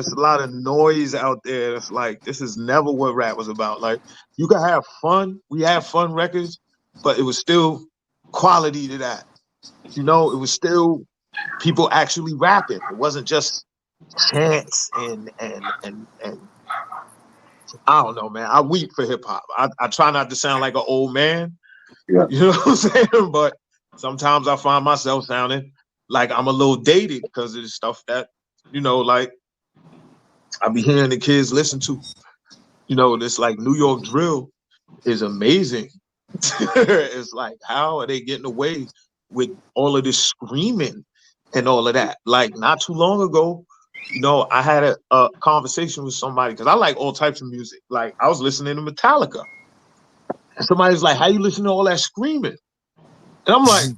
it's a lot of noise out there. It's like this is never what rap was about. Like you can have fun. We have fun records, but it was still quality to that. You know, it was still people actually rapping. It wasn't just chants and I don't know, man. I weep for hip hop. I try not to sound like an old man. Yeah. You know what I'm saying? But sometimes I find myself sounding like I'm a little dated because of the stuff that, you know, like I be hearing the kids listen to. You know, this like New York drill is amazing. It's like, how are they getting away with all of this screaming and all of that? Like not too long ago, you know, I had a conversation with somebody because I like all types of music. Like I was listening to Metallica. And somebody was like, how you listen to all that screaming? And I'm like,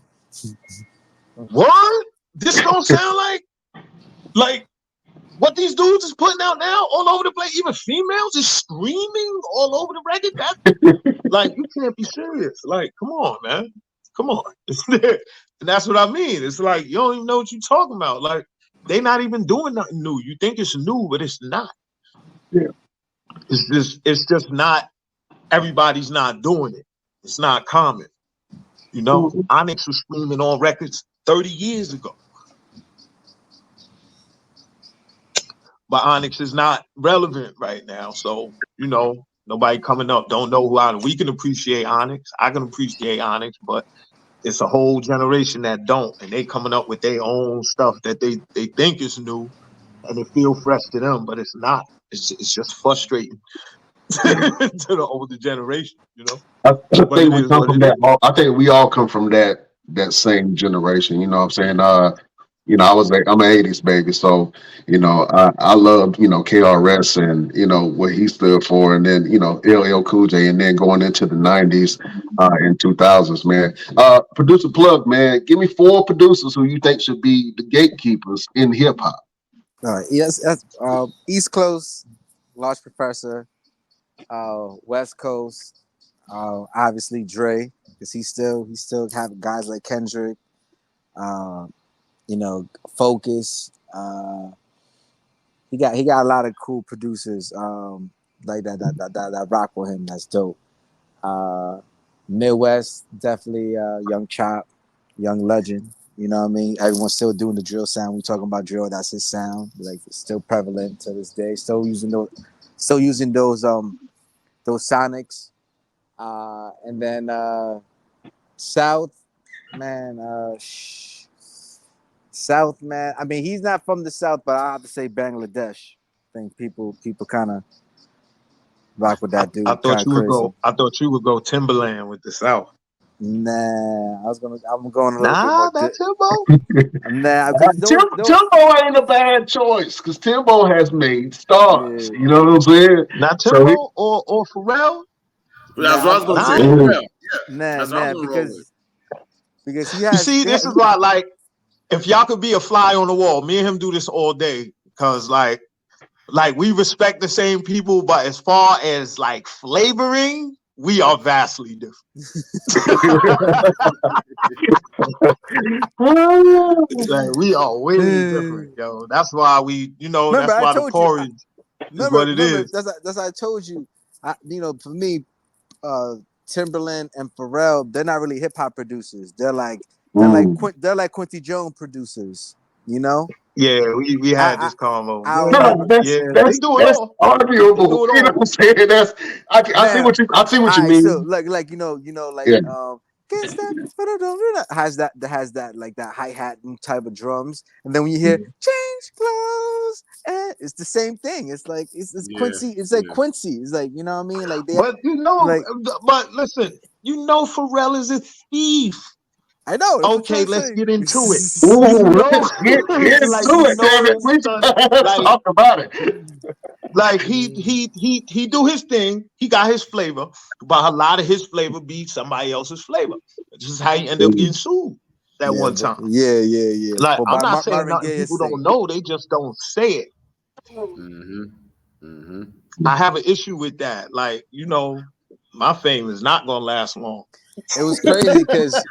what? This don't sound like what these dudes is putting out now all over the place. Even females is screaming all over the record. That like you can't be serious. Like, come on, man. Come on. And that's what I mean. It's like you don't even know what you're talking about. Like they not even doing nothing new. You think it's new, but it's not. Yeah. It's just not. Everybody's not doing it. It's not common. You know, Onyx was screaming on records 30 years ago. But Onyx is not relevant right now. So, you know, nobody coming up don't know who Onyx. We can appreciate Onyx. I can appreciate Onyx, but it's a whole generation that don't. And they coming up with their own stuff that they think is new and it feel fresh to them, but it's not. It's just frustrating to the older generation, you know. I think we come from that. I think we all come from that same generation. You know what I'm saying? You know, I'm an 80s baby, so you know, I loved, you know, KRS and, you know, what he stood for, and then, you know, LL Cool J, and then going into the 90s and 2000s, man. Producer plug, man. Give me 4 producers who you think should be the gatekeepers in hip hop. All right. Yes, East Coast, Large Professor, West Coast, obviously Dre, because he still have guys like Kendrick, you know, Focus. He got a lot of cool producers like that rock with him. That's dope. Midwest, definitely Young Chop, Young Legend. You know what I mean? Everyone's still doing the drill sound. We talking about drill. That's his sound. Like it's still prevalent to this day. Still using those sonics. And then South, man. South, man. I mean, he's not from the South, but I have to say Bangladesh. I think people kind of rock with that dude. I thought you would go Timberland with the South. Nah, I'm going a little bit more. That's Timbo. Nah, Timbo ain't a bad choice because Timbo has made stars. Yeah. You know what I'm saying? Not Timbo or Pharrell. That's what I was going to say. Pharrell. Yeah. Nah, because he has. You see, this is why, like, if y'all could be a fly on the wall, me and him do this all day because, like we respect the same people, but as far as like flavoring, we are vastly different. Like, we are way different, yo. That's why we, you know, remember, that's why the porridge is what it is. That's I told you. You know, for me, Timberland and Pharrell, they're not really hip hop producers. They're like Quincy Jones producers. You know. Yeah, we had this convo. That's arguable. You know what I'm saying? I see what you mean. So like you know, has that like that hi-hat type of drums, and then when you hear change clothes, it's the same thing. It's like it's Quincy. It's like Quincy. It's like, you know what I mean? Like but you know, but listen, you know, Pharrell is a thief. I know. Okay, let's get into it. Let's get into it, damn it. Let's talk about it. Like he do his thing. He got his flavor, but a lot of his flavor be somebody else's flavor. This is how he end up getting sued that one time. Yeah. Like, I'm not saying nothing people don't know. They just don't say it. I have an issue with that. Like, you know, my fame is not gonna last long. It was crazy because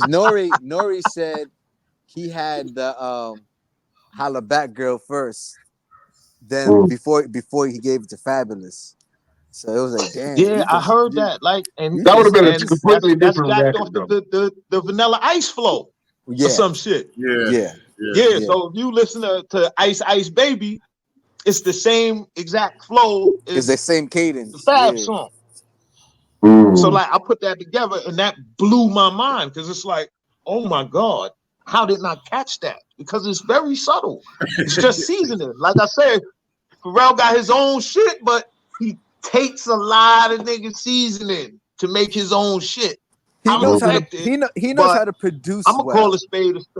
Nori said he had the Holla Back Girl first. Then before he gave it to Fabulous. So it was like, damn. Yeah, I heard that. Like, and that would have been a just completely that's different jacked record, off though. the Vanilla Ice flow or some shit. Yeah. So if you listen to Ice Baby, it's the same exact flow. It's the same cadence. The Fab song. So like I put that together and that blew my mind because it's like, oh my God, how did not catch that? Because it's very subtle. It's just seasoning. Like I said, Pharrell got his own shit, but he takes a lot of nigga seasoning to make his own shit. He knows how to produce. I'm gonna call a spade a spade.